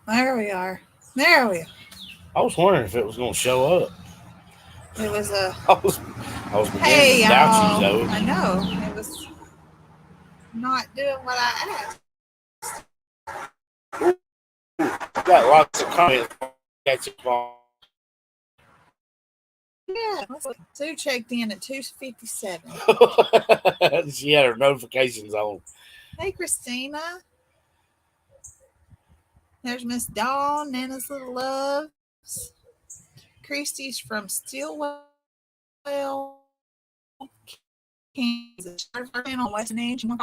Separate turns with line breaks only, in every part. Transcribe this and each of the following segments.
There we are. There we are.
I was wondering if it was going to show up.
It was a
I was, I was beginning to
hey
doubt you,
y'all.
Zoe.
I know it was not doing what I asked.
We got lots of comments. Catch up on.
Yeah, Sue checked in at 2:57.
She had her notifications on.
Hey Christina, there's Miss Dawn, Nana's little loves. Christy's from Stillwell, Kansas. On West Edge, all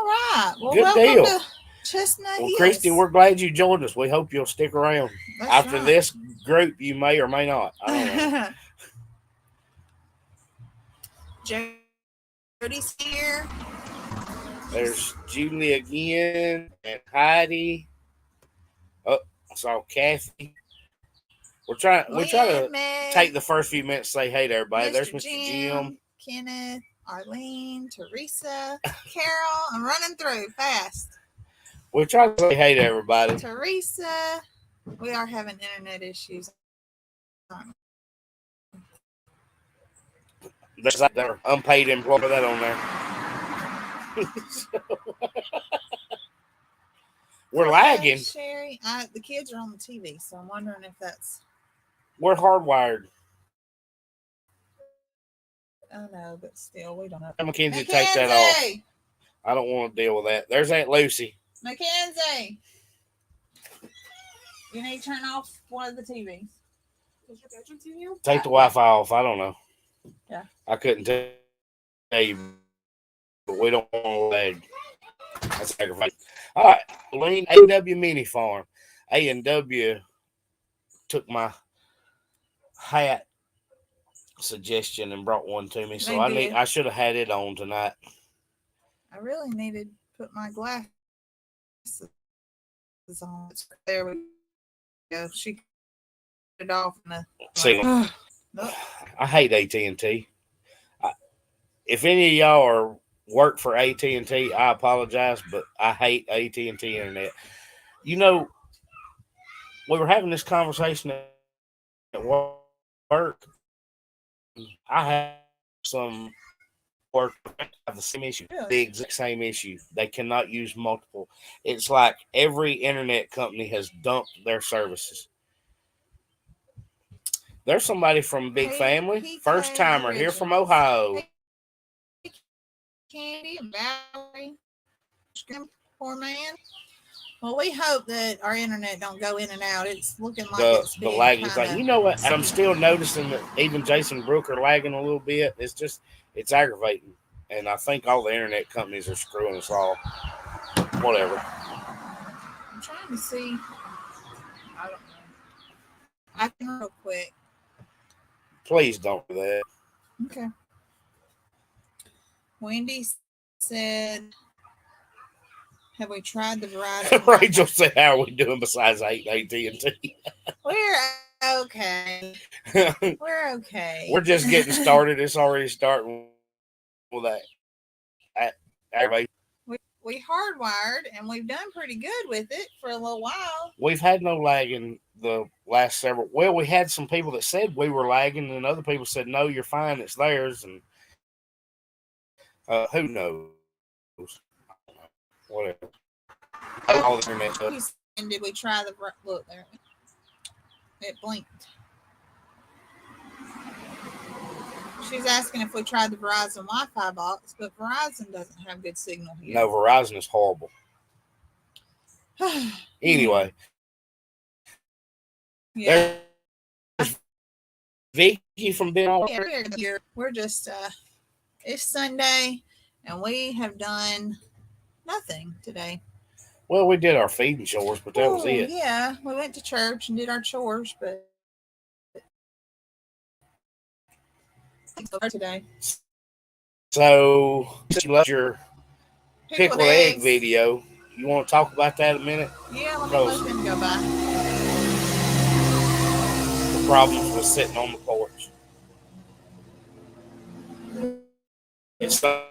right. Well, welcome
Good
to
deal.
Chestnut
Well,
Hills.
Christy, we're glad you joined us. We hope you'll stick around.
That's
After
right.
this group, you may or may not. I don't know.
Jody's here.
There's Julie again and Heidi. Oh, I saw Kathy. We try
Lynn,
to
Meg,
take the first few minutes to say hey to everybody. There's
Mr.
Mr. Jim.
Jim, Kenneth, Arlene, Teresa, Carol. I'm running through fast.
We try to say hey to everybody.
Teresa, we are having internet issues.
There's their unpaid employee that on there. We're lagging.
Sherry, the kids are on the TV, so I'm wondering if that's.
We're hardwired.
I know, but still, we don't know.
Mackenzie, take that off. I don't want to deal with that. There's Aunt Lucy.
Mackenzie, you need to turn off one of the TVs. Is your bedroom TV on?
Take the Wi-Fi off. I don't know.
Yeah.
I couldn't tell you, but we don't want to lag. That's sacrifice. All right, Lean A&W Mini Farm. A&W took my hat suggestion and brought one to me, so I should have had it on tonight.
I really needed to put my glasses on. There we go. She cut it off in the.
See, I hate AT&T. If any of y'all are work for AT&T, I apologize, but I hate AT&T internet. You know, we were having this conversation at work. I have some work have the same issue, the exact same issue. They cannot use multiple. It's like every internet company has dumped their services. There's somebody from Big Family, first timer here from Ohio.
Candy and Valerie, poor man. Well, we hope that our internet don't go in and out. It's looking like it's
the lag is like, you know what? And I'm still noticing that even Jason Brooker lagging a little bit. It's aggravating, and I think all the internet companies are screwing us all. Whatever.
I'm trying to see. I don't know. I can real quick.
Please don't do that.
Okay. Wendy said, "Have we tried the Verizon?"
Rachel said, "How are we doing besides AT&T?"
We're okay. We're okay.
We're just getting started. It's already starting with that aggravation.
We hardwired, and we've done pretty good with it for a little while.
We've had no lag in the last several. Well, we had some people that said we were lagging, and other people said, "No, you're fine. It's theirs." And who knows? Whatever. All the internet stuff.
And did we try the look there? It blinked. She's asking if we tried the Verizon Wi-Fi box, but Verizon doesn't have good signal here.
No, Verizon is horrible. Anyway,
yeah.
There's Vicky from Ben.
Yeah, we're just it's Sunday, and we have done nothing today.
Well, we did our feeding chores, but that was it.
Yeah, we went to church and did our chores, but today.
So, you left your pickled egg video. You want to talk about that a minute?
Yeah, let me let them go by.
The problems with sitting on the porch. It's out.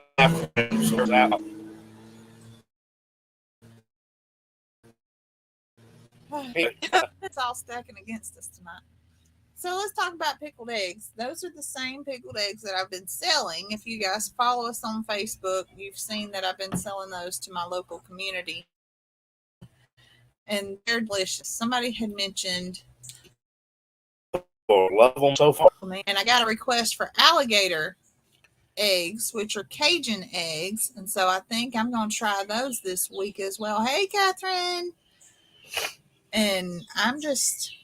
It's all stacking against us tonight. So let's talk about pickled eggs. Those are the same pickled eggs that I've been selling. If you guys follow us on Facebook, you've seen that I've been selling those to my local community. And they're delicious. Somebody had mentioned,
love them so far.
and I got a request for alligator eggs, which are Cajun eggs. And so I think I'm going to try those this week as well. Hey, Catherine. And I'm just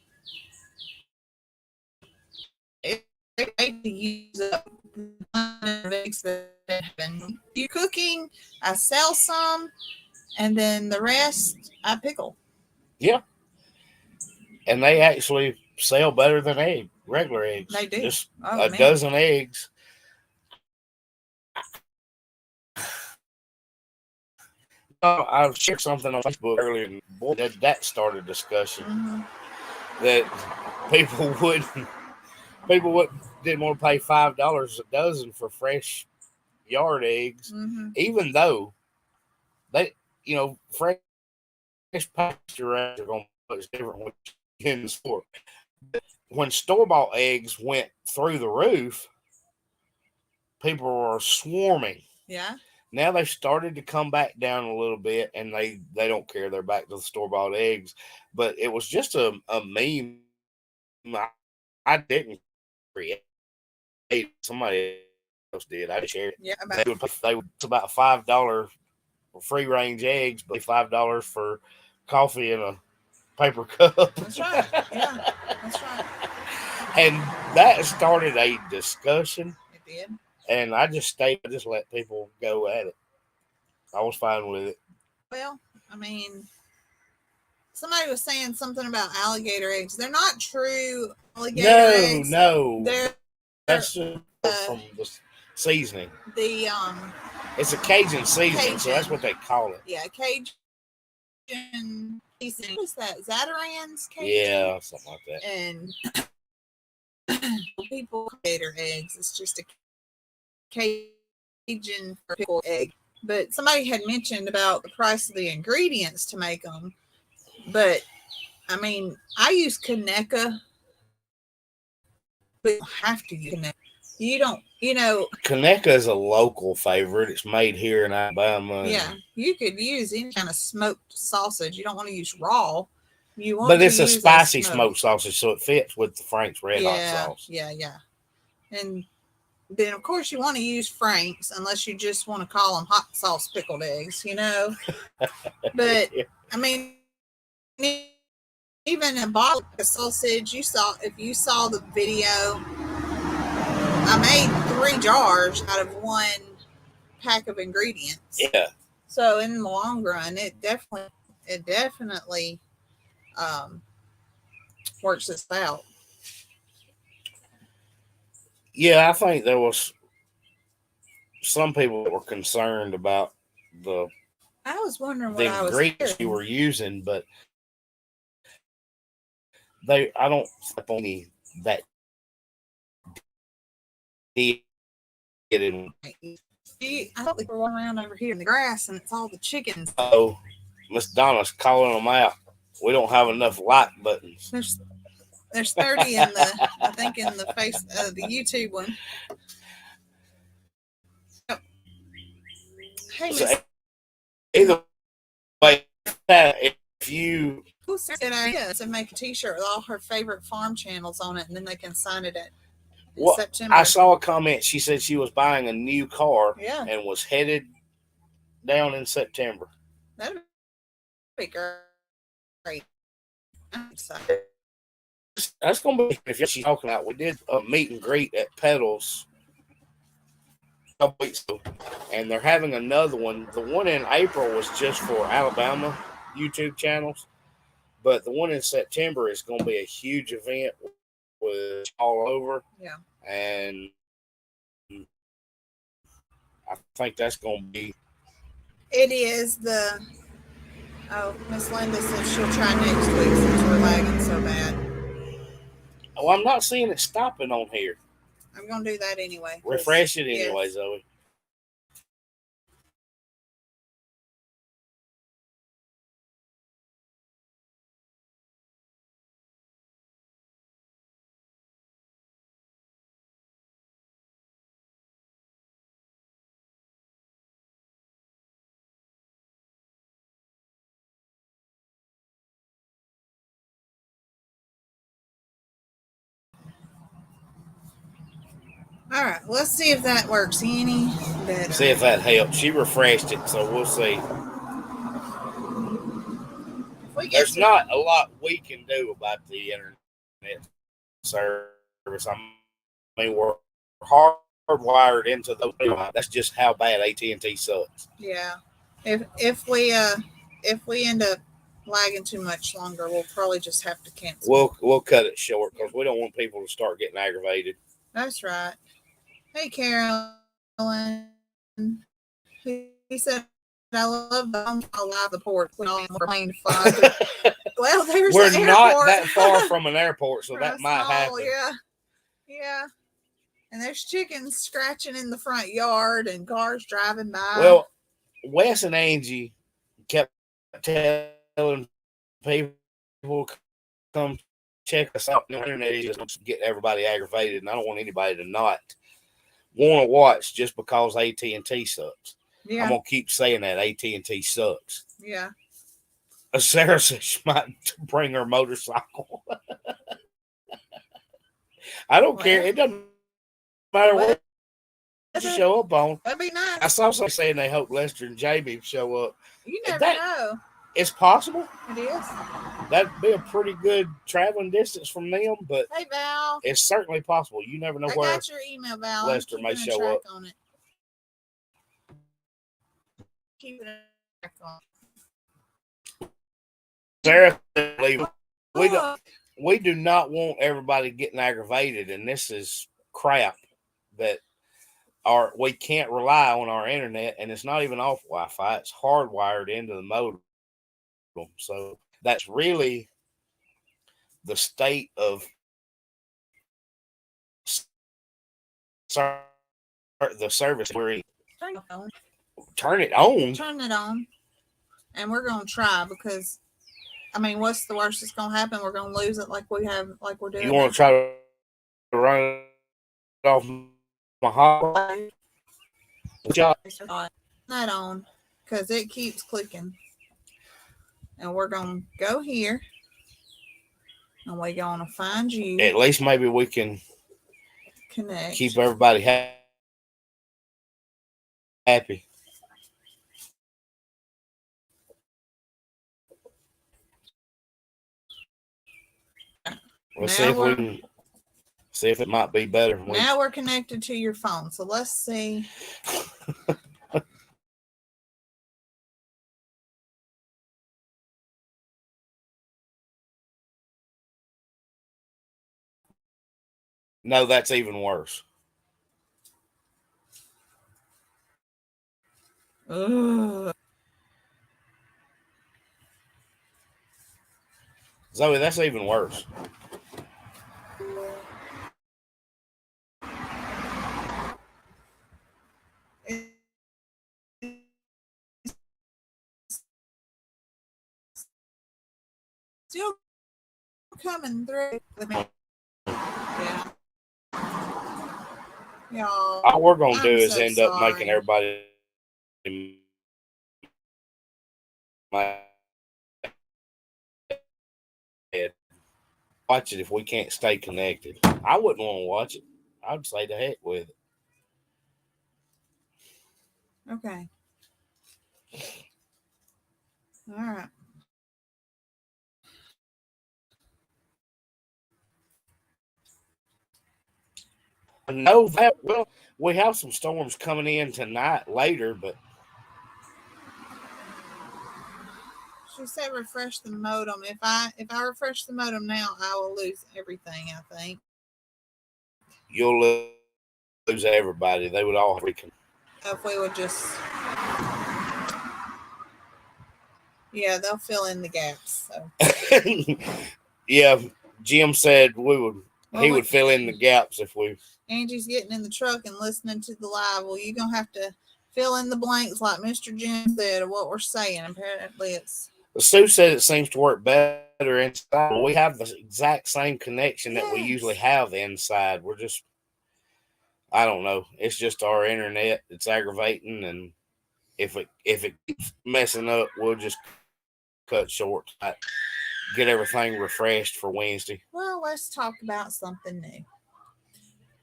ready to use up the eggs that have been you cooking. I sell some, and then the rest I pickle.
Yeah. And they actually sell better than regular eggs.
They do.
Just a dozen eggs. I shared something on Facebook earlier, and boy, that started a discussion that people didn't want to pay $5 a dozen for fresh yard eggs, even though they, fresh pasture eggs are going to be much different when you in the store. When store-bought eggs went through the roof, people were swarming.
Yeah.
Now they've started to come back down a little bit, and they don't care. They're back to the store-bought eggs. But it was just a meme. I didn't create it. Somebody else did. I shared it.
Yeah.
They would about $5 free-range eggs, but $5 for coffee in a paper cup.
That's right. Yeah, that's right.
And that started a discussion.
It did.
And I just let people go at it. I was fine with it.
Well, I mean, somebody was saying something about alligator eggs. They're not true alligator eggs.
No.
That's
from the seasoning.
It's
a Cajun seasoning, so that's what they call it.
Yeah, Cajun seasoning. What is that? Zatarain's Cajun?
Yeah, something like that.
And people alligator eggs. It's just a Cajun pickled egg. But somebody had mentioned about the price of the ingredients to make them. But I mean, I use Conecuh, but you don't have to use Conecuh. You don't,
Conecuh is a local favorite. It's made here in Alabama.
Yeah, you could use any kind of smoked sausage. You don't want to use raw.
But it's a spicy smoked sausage, so it fits with the Frank's Red Hot sauce.
Yeah. And then, of course, you want to use Frank's unless you just want to call them hot sauce pickled eggs, But, I mean, even a bottle of sausage, if you saw the video, I made 3 jars out of 1 pack of ingredients.
Yeah.
So in the long run, it definitely works this out.
Yeah, I think there was some people that were concerned about the ingredients you were using, but I don't step on any that did it in.
I thought they were walking around over here in the grass, and it's all the chickens.
Oh, Miss Donna's calling them out. We don't have enough like buttons.
There's 30 in the, I think, in the the YouTube one. Hey,
so either way, if you
good idea to make a T-shirt with all her favorite farm channels on it, and then they can sign it in September.
I saw a comment. She said she was buying a new car and was headed down in September.
That'd be great. I'm excited.
That's going to be if she's talking about. We did a meet and greet at Pedals a couple weeks ago, and they're having another one. The one in April was just for Alabama YouTube channels, but the one in September is going to be a huge event with all over.
Yeah.
And I think that's going to be.
It is the. Oh, Miss Linda says she'll try next week since we're lagging so bad.
Oh, I'm not seeing it stopping on here.
I'm going to do that anyway.
Refresh it anyway, Zoe.
All right, let's see if that works any
See
better.
if that helps. She refreshed it, so we'll see.
If we get
There's
some,
not a lot we can do about the internet service. I mean, we're hardwired into those. That's just how bad AT&T sucks.
yeah. If we end up lagging too much longer, we'll probably just have to cancel.
We'll cut it short
Yeah,
because we don't want people to start getting aggravated.
that's right. Hey, Carolyn. He said, I love the home file live the porch. We all in the plane to fly. Well, there's the
We're
airport.
not that far from an airport, so that might
Oh,
happen.
yeah. Yeah. And there's chickens scratching in the front yard and cars driving by.
Well, Wes and Angie kept telling people come check us out on the internet. It's just get everybody aggravated, and I don't want anybody to not want to watch just because AT&T sucks. I'm gonna
Yeah.
keep saying that AT&T sucks.
Yeah.
Sarah says she might bring her motorcycle. I don't care.
Well,
It doesn't matter what you show up on.
weather.
I saw somebody saying they
That'd
hope
be nice.
Lester and Jamie show up.
You
That
never know.
it's possible.
It is.
That'd be a pretty good traveling distance from them, but
Hey, Val.
it's certainly possible. You never know
I
where
got your email, Val. I'm
Lester may
keeping a
show
track
up.
on it. Keeping a track on
Sarah, we don't.
it.
We do not want everybody getting aggravated, and this is crap that we can't rely on our internet, and it's not even off Wi-Fi. It's hardwired into the modem. So that's really the state of the service we're in.
Turn your phone.
Turn it on.
Turn it on. And we're going to try because, I mean, what's the worst that's going to happen? We're going to lose it like we're
You
doing
want
now.
to try to run it off my hotline?
That on because it keeps clicking. And we're going to go here and we're going to find you,
At least maybe we can
connect.
keep everybody happy. Let's see
Now
if we
we're
can see if it might be better.
now we're connected to your phone. So let's see.
No, that's even worse.
Ugh.
Zoe, that's even worse.
Still coming through. Yeah. Y'all,
All we're gonna do
I'm
is
so
end up making
sorry.
everybody mad. Watch it if we can't stay connected. I wouldn't want to watch it. I'd say the heck with it.
Okay. All right.
No, that well, we have some storms coming in tonight later, but
She said refresh the modem. If I refresh the modem now, I will lose everything, I think.
you'll lose everybody. They would all have recon.
If we would just, yeah, they'll fill in the gaps. So
Yeah, Jim said we would.
well,
He would fill in the gaps if we.
Angie's getting in the truck and listening to the live. Well, you're gonna have to fill in the blanks like Mr. Jim said of what we're saying. Apparently, it's
Sue said it seems to work better inside. We have the exact same connection that we usually
yes.
have inside. We're just, I don't know. It's just our internet. It's aggravating, and if it keeps messing up, we'll just cut short. Get everything refreshed for Wednesday.
Well, let's talk about something new.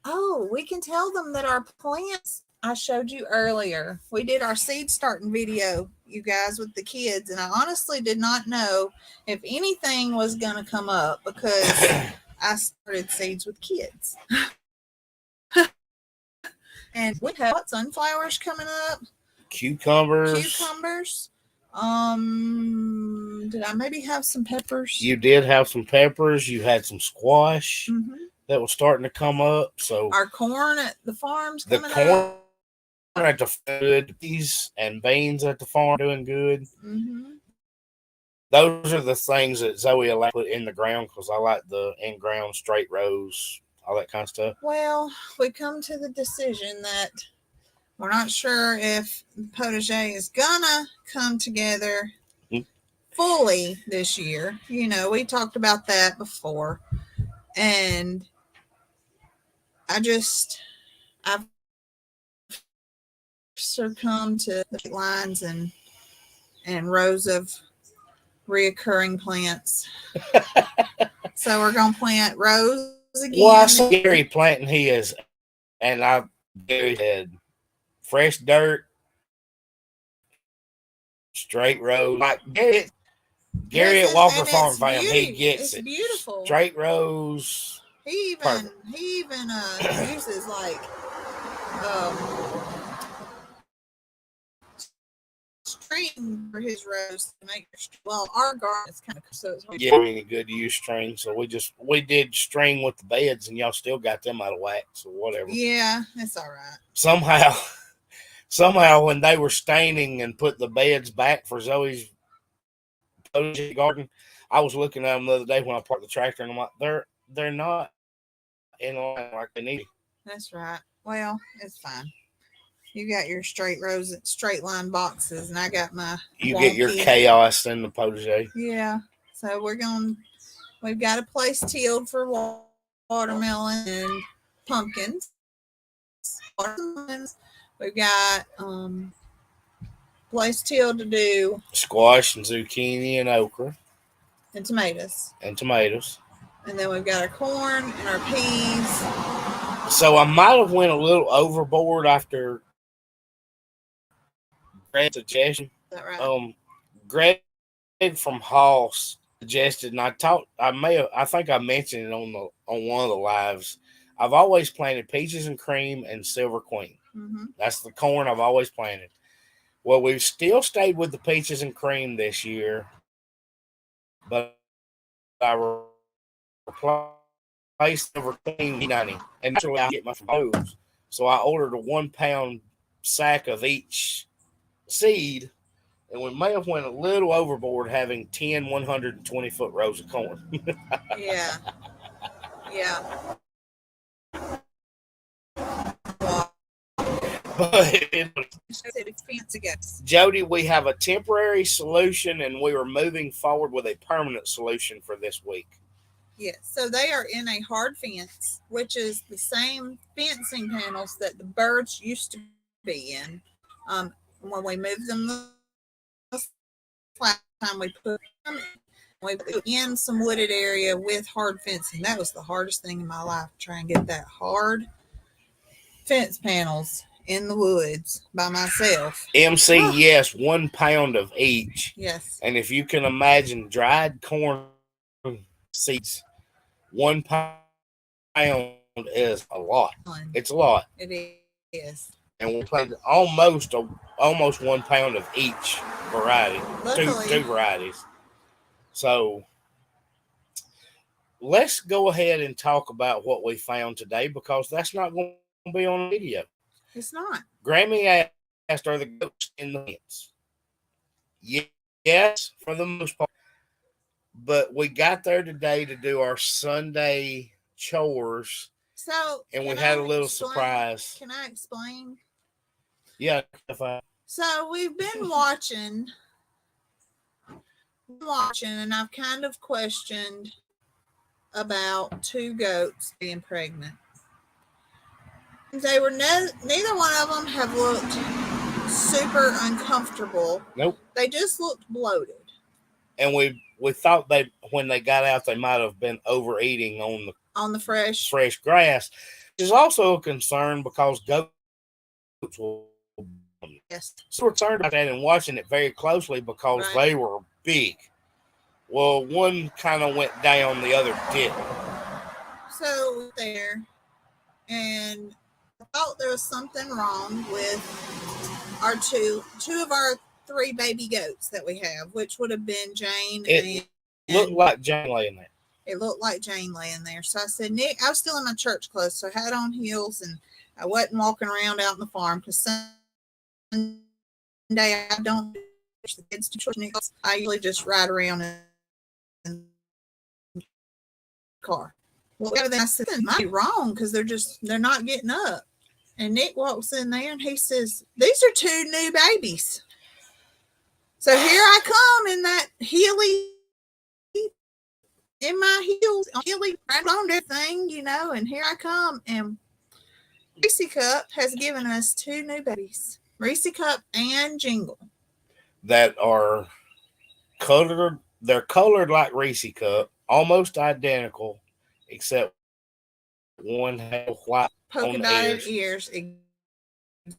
Oh, we can tell them that our plants I showed you earlier. We did our seed starting video, you guys, with the kids, and I honestly did not know if anything was going to come up because I started seeds with kids. And we have sunflowers coming up,
Cucumbers.
Did I maybe have some peppers?
You did have some peppers. You had some squash that was starting to come up. So
our corn at the farm's
the
coming
corn
up.
at the good, peas and beans at the farm doing good. Those are the things that Zoe allowed to put in the ground because I like the in-ground straight rows, all that kind of stuff.
Well, we come to the decision that we're not sure if the potager is gonna come together fully this year. You know, we talked about that before, and I've succumbed to the lines and rows of reoccurring plants. So we're gonna plant rows again.
Well, I saw Gary planting his, and Gary said fresh dirt, straight rows. Like Gary at Walker Farm Fam, he gets it.
Beautiful.
Straight rows.
He even uses like string for his rows to make. Well, our garden is kind of so it's hard.
Yeah, we ain't good to use string, so we did string with the beds, and y'all still got them out of whack, so whatever.
Yeah, it's all right.
Somehow, when they were staining and put the beds back for Zoe's garden, I was looking at them the other day when I parked the tractor, and I'm like, they're not in line like they need.
That's right. Well, it's fine. You got your straight rows, straight line boxes, and I got my.
You get your chaos in the potager.
Yeah. So we've got a place tilled for watermelon and pumpkins. We've got place tilled to do
squash and zucchini and okra
and tomatoes. And then we've got our corn and our peas.
So I might have went a little overboard after Greg's suggestion.
Is that right?
Greg from Hoss suggested, and I think I mentioned it on one of the lives. I've always planted peaches and cream and silver queen. That's the corn I've always planted. Well, we've still stayed with the peaches and cream this year, but I replaced silver queen 90, and naturally I get my those. So I ordered a 1 pound sack of each seed, and we may have went a little overboard having 10 120-foot rows of corn.
Yeah.
But Jody, we have a temporary solution, and we are moving forward with a permanent solution for this week.
Yes, so they are in a hard fence, which is the same fencing panels that the birds used to be in. When we moved them last time, we put in some wooded area with hard fencing. That was the hardest thing in my life, try and get that hard fence panels in the woods by myself.
MC, yes, 1 pound of each.
Yes.
And if you can imagine dried corn seeds, 1 pound is a lot. It's a lot.
It is.
And we planted almost 1 pound of each variety. Two varieties. So let's go ahead and talk about what we found today, because that's not going to be on video.
It's not.
Grammy asked, are the goats in the fence? Yes, for the most part. But we got there today to do our Sunday chores. And we had a little surprise.
Can I explain?
Yeah.
So we've been watching, and I've kind of questioned about 2 goats being pregnant. They were neither one of them have looked super uncomfortable.
Nope.
They just looked bloated.
And we thought when they got out, they might have been overeating on the
fresh
grass. is also a concern because goats will.
Yes.
So we're concerned about that and watching it very closely because
Right.
they were big. Well, one kind of went down, the other didn't.
So there, and I thought there was something wrong with our two of our three baby goats that we have, which would have been Jane
It looked
and
like Jane laying there.
it looked like Jane laying there. So I said, Nick, I was still in my church clothes, so I had on heels and I wasn't walking around out in the farm because Sunday I don't push the kids to church. I usually just ride around in the car. Well, then I said, might be wrong because they're not getting up. And Nick walks in there and he says, "These are two new babies." So here I come in that hilly, in my heels, hilly, right on everything, and here I come. And Reese Cup has given us two new babies, Reese Cup and Jingle.
That are colored. They're colored like Reese Cup, almost identical, except one has white
Polka
on the
dotted
ears.
ears,
We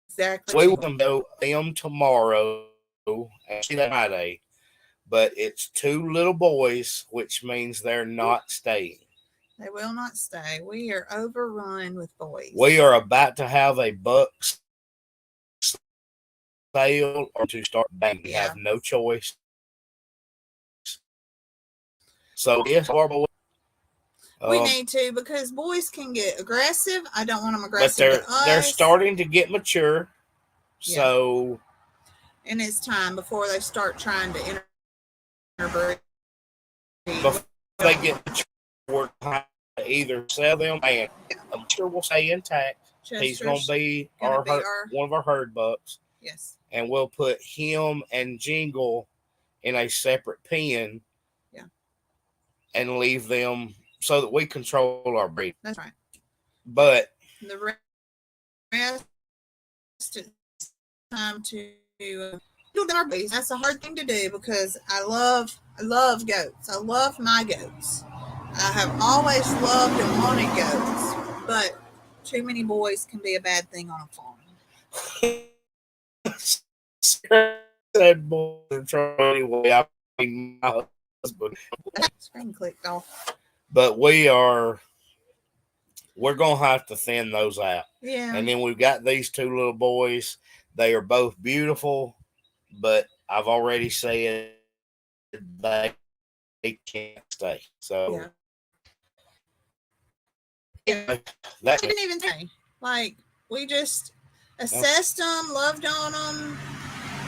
exactly.
will know them tomorrow and see that Friday. But it's two little boys, which means they're not staying.
They will not stay. We are overrun with
We
boys.
are about to have a buck sale or to start banging. We
Yeah.
have no choice. So yes, our boys.
We need to because boys can get aggressive. I don't want them
But
aggressive to
they're
us.
starting to get mature.
Yeah.
So
And it's time before they start trying to interbreed.
before they get mature, we're going to either sell them and Chester will stay intact. He's going to
Chester's
be
gonna be
one of our herd bucks,
yes.
and we'll put him and Jingle in a separate pen.
Yeah.
And leave them so that we control our breed.
That's right.
But
The rest it's time to do our bees. That's a hard thing to do because I love goats. I love my goats. I have always loved and wanted goats, but too many boys can be a bad thing on a farm.
said boy anyway. I mean my husband.
Screen clicked off.
But we're gonna have to thin those out.
Yeah.
And then we've got these two little boys. They are both beautiful, but I've already said they can't stay. So
yeah. Yeah.
That
We didn't even say. Like, we just assessed them, loved on them.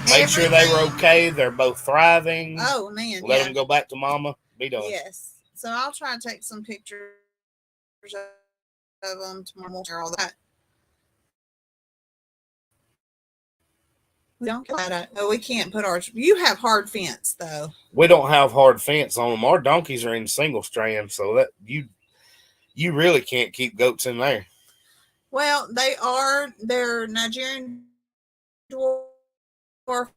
Made sure they were okay. They're both thriving.
Oh, man.
Let them go back to mama. Be done.
Yes. So I'll try to take some pictures of them tomorrow. All that. We don't get that. Oh, we can't put ours. You have hard fence, though.
We don't have hard fence on them. Our donkeys are in single strand, so that you really can't keep goats in there.
Well, they're Nigerian dwarf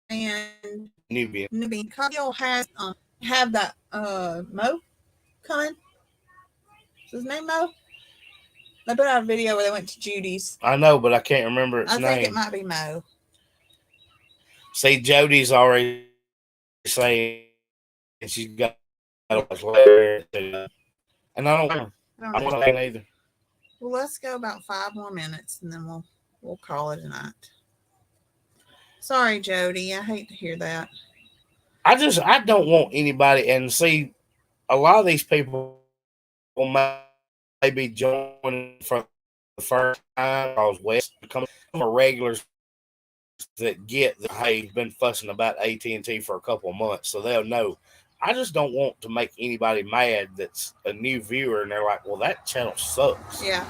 and
Nubian.
Kyle has have that Mo coming. Is his name Mo? They put out a video where they went to Judy's.
I know, but I can't remember its name.
I think it might be Mo.
See, Jody's already saying she's got a later, and I don't want to either.
Well, let's go about 5 more minutes, and then we'll call it a night. Sorry, Jody. I hate to hear that.
I don't want anybody, and see, a lot of these people may be joining for the first time because West become a regulars that get that, hey, been fussing about AT&T for a couple of months, so they'll know. I just don't want to make anybody mad that's a new viewer and they're like, well, that channel sucks.
Yeah.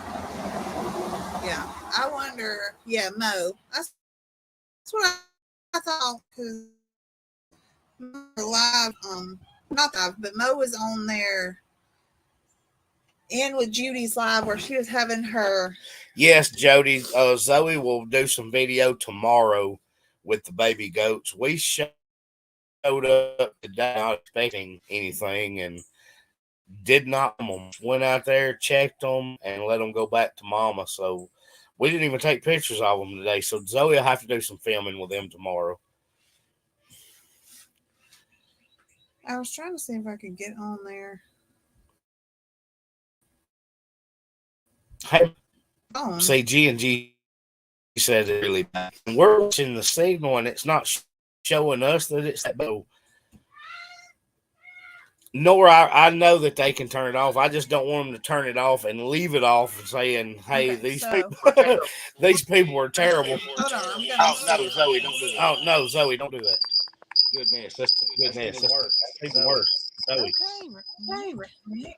Yeah. I wonder, yeah, Mo. That's what I thought because live, not live, but Mo was on there in with Judy's live where she was having her.
Yes, Jody. Zoe will do some video tomorrow with the baby goats. We showed up today not expecting anything, and did not went out there, checked them, and let them go back to mama. So we didn't even take pictures of them today. So Zoe will have to do some filming with them tomorrow.
I was trying to see if I could get on there.
Hey,
Phone.
say G&G said it really bad. We're watching the signal, and it's not showing us that it's that low. Nor I know that they can turn it off. I just don't want them to turn it off and leave it off and saying, "Hey,
Okay,
these
so
people, these people are terrible."
hold on, I'm gonna
Oh
see
no,
if I
Zoe,
can.
don't do that. Oh no, Zoe, don't do that. Goodness, that's
Okay,
even worse. Zoe.
Rick.